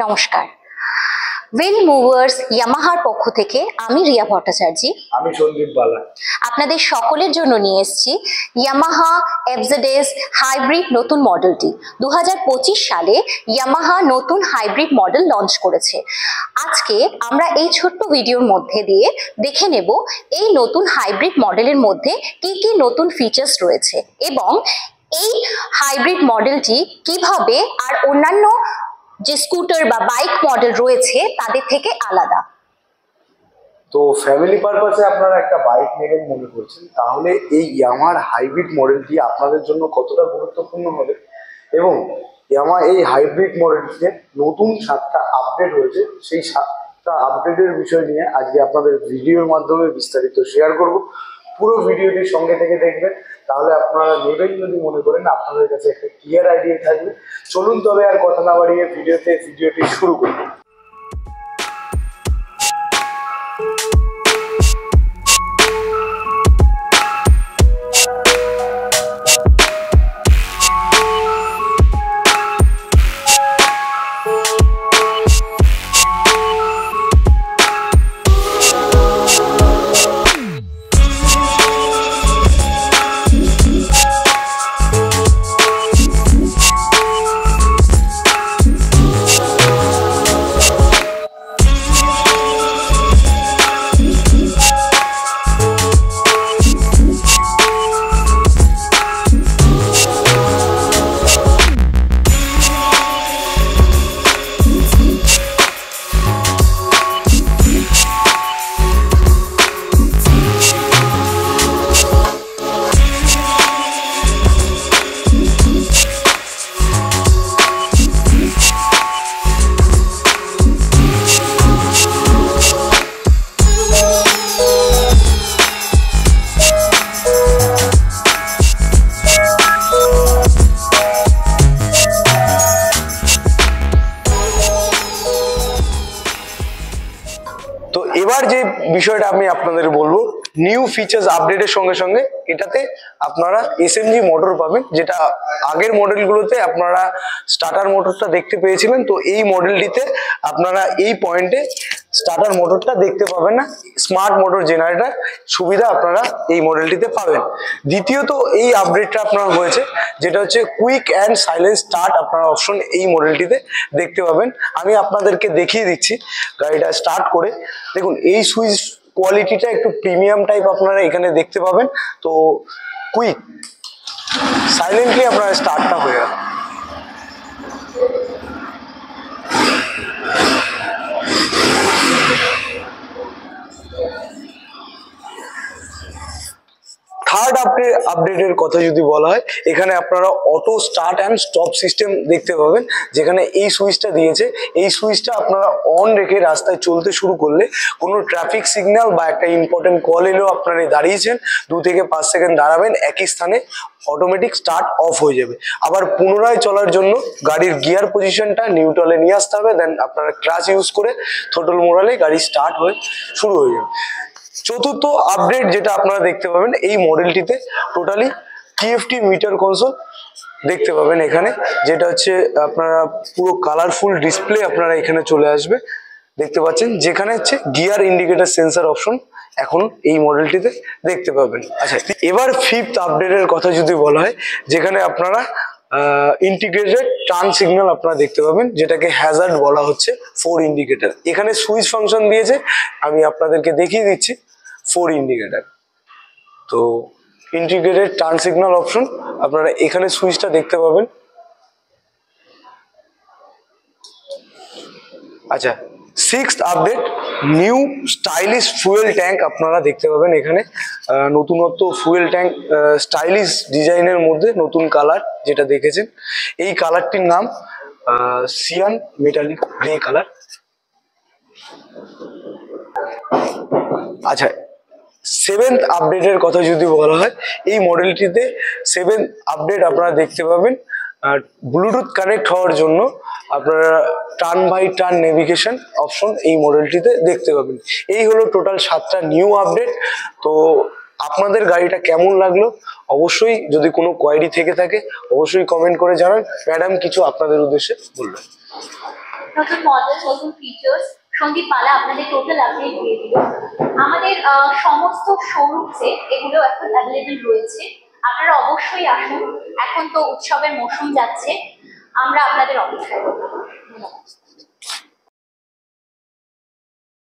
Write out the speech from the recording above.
নমস্কার। Wheel movers ইয়ামাহার পক্ষ থেকে আমি রিয়া ভট্টাচার্য, আমি সন্দীপ বালা আপনাদের সকলের জন্য নিয়ে এসেছি ইয়ামাহা এফজেডএস হাইব্রিড নতুন মডেলটি। 2025 সালে ইয়ামাহা নতুন হাইব্রিড মডেল লঞ্চ করেছে। আজকে আমরা এই ছোট্ট ভিডিওর মধ্যে দিয়ে দেখে নেব এই নতুন হাইব্রিড মডেলের মধ্যে কি কি নতুন ফিচার্স রয়েছে এবং এই হাইব্রিড মডেলটি কিভাবে আর অন্যান্য যে স্কুটার বা বাইক মডেল রয়েছে তাদের থেকে আলাদা। তো ফ্যামিলি পারপাসে আপনারা একটা বাইক নেবেন মনে করছেন, তাহলে এই ইয়ামাহার হাইব্রিড মডেলটি আপনাদের জন্য কতটা গুরুত্বপূর্ণ হবে এবং ইয়ামাহা এই হাইব্রিড মডেলটিতে নতুন 7টা আপডেট হয়েছে, সেই 7টা আপডেটের বিষয় নিয়ে আজকে আপনাদের ভিডিওর মাধ্যমে বিস্তারিত শেয়ার করব। পুরো ভিডিওটি সঙ্গে থেকে দেখবেন, তাহলে আপনারা নেবেন যদি মনে করেন আপনাদের কাছে একটা ক্লিয়ার আইডিয়া থাকবে। চলুন তবে আর কথা না বাড়িয়ে ভিডিওটি শুরু করব। তো এবার যে বিষয়টা আমি আপনাদের বলবো, নিউ ফিচার্স আপডেটের সঙ্গে সঙ্গে এটাতে আপনারা এসএমজি মোটর পাবেন, যেটা আগের মডেলগুলোতে আপনারা স্টার্টার মোটরটা দেখতে পেয়েছিলেন। তো এই মডেলটিতে আপনারা এই পয়েন্টে স্টার্টার মোটরটা দেখতে পাবেন না, স্মার্ট মোটর জেনারেটর সুবিধা আপনারা এই মডেলটিতে পাবেন। দ্বিতীয়ত এই আপডেটটা আপনার হয়েছে, যেটা হচ্ছে কুইক অ্যান্ড সাইলেন্ট স্টার্ট আপনারা অপশন এই মডেলটিতে দেখতে পাবেন। আমি আপনাদেরকে দেখিয়ে দিচ্ছি গাড়িটা স্টার্ট করে। দেখুন, এই সুইচ কোয়ালিটিটা একটু প্রিমিয়াম টাইপ আপনারা এখানে দেখতে পাবেন। তো কুইক সাইলেন্টলি আপনারা স্টার্টটা হয়ে গেল। থার্ড আপডেটের কথা যদি বলা হয়, এখানে আপনারা auto start and stop system দেখতে পাবেন, যেখানে এই সুইচটা দিয়েছে। এই সুইচটা আপনারা অন রেখে রাস্তায় চলতে শুরু করলে কোনো ট্রাফিক সিগন্যাল বা একটা ইম্পর্টেন্ট কল এলেও আপনারা দাঁড়িয়েছেন 2 থেকে 5 সেকেন্ড দাঁড়াবেন, একই স্থানে অটোমেটিক স্টার্ট অফ হয়ে যাবে। আবার পুনরায় চলার জন্য গাড়ির গিয়ার পজিশনটা নিউট্রালে নিয়ে আসতে হবে, দেন আপনারা ক্লাচ ইউজ করে থ্রোটল মোড়ালে গাড়ি স্টার্ট হয়ে শুরু হয়ে যাবে। চতুর্থ আপডেট যেটা আপনারা দেখতে পাবেন, এই মডেলটিতে টোটালি টিএফটি মিটার কনসোল দেখতে পাবেন এখানে, যেটা হচ্ছে আপনারা পুরো কালারফুল ডিসপ্লে আপনারা এখানে চলে আসবে দেখতে পাচ্ছেন, যেখানে হচ্ছে গিয়ার ইন্ডিকেটর সেন্সর অপশন এখন এই মডেলটিতে দেখতে পাবেন। আচ্ছা, এবার ফিফথ আপডেটের কথা যদি বলা হয়, যেখানে আপনারা ইন্টিগ্রেটেড টার্ন সিগন্যাল আপনারা দেখতে পাবেন, যেটাকে হ্যাজার্ড বলা হচ্ছে 4 ইন্ডিকেটর। এখানে সুইচ ফাংশন দিয়েছে, আমি আপনাদেরকে দেখিয়ে দিচ্ছি 4 ইন্ডিকেটর। তো ইন্টিগ্রেটেড টার্ন সিগন্যাল অপশন আপনারা এখানে সুইচটা দেখতে পাবেন। আচ্ছা, sixth update, new stylish fuel tank আপনারা দেখতে পাবেন এখানে। নতুনত্ব ফুয়েল ট্যাঙ্ক, স্টাইলিশ ডিজাইনের মধ্যে নতুন কালার যেটা দেখেছেন, এই কালারটির নাম সিয়ান মেটালিক গ্রে কালার। আচ্ছা, 7th আপডেটের কথা যদি বলা হয়, এই মডেলটিতে 7th আপডেট আপনারা দেখতে পাবেন। আর ব্লুটুথ কানেক্ট হওয়ার জন্য আপনারা turn by turn navigation option এই মডেলটিতে দেখতে পাবেন। এই হলো টোটাল 7টা নিউ আপডেট। তো আপনাদের গাড়িটা কেমন লাগলো অবশ্যই, যদি কোনো কোয়ারি থেকে থাকে অবশ্যই কমেন্ট করে জানান। ম্যাডাম কিছু আপনাদের উদ্দেশ্যে বলবেন। নতুন মডেল, নতুন ফিচার্স সন্দীপ পালা আপনাদের টোটাল আপডেট দিয়ে দিল। আমাদের সমস্ত শোরুমসে এগুলো এখন অ্যাভেলেবেল রয়েছে, আপনারা অবশ্যই আসুন। এখন তো উৎসবের মৌসুম যাচ্ছে, আমরা আপনাদের অপেক্ষায় করব। ধন্যবাদ।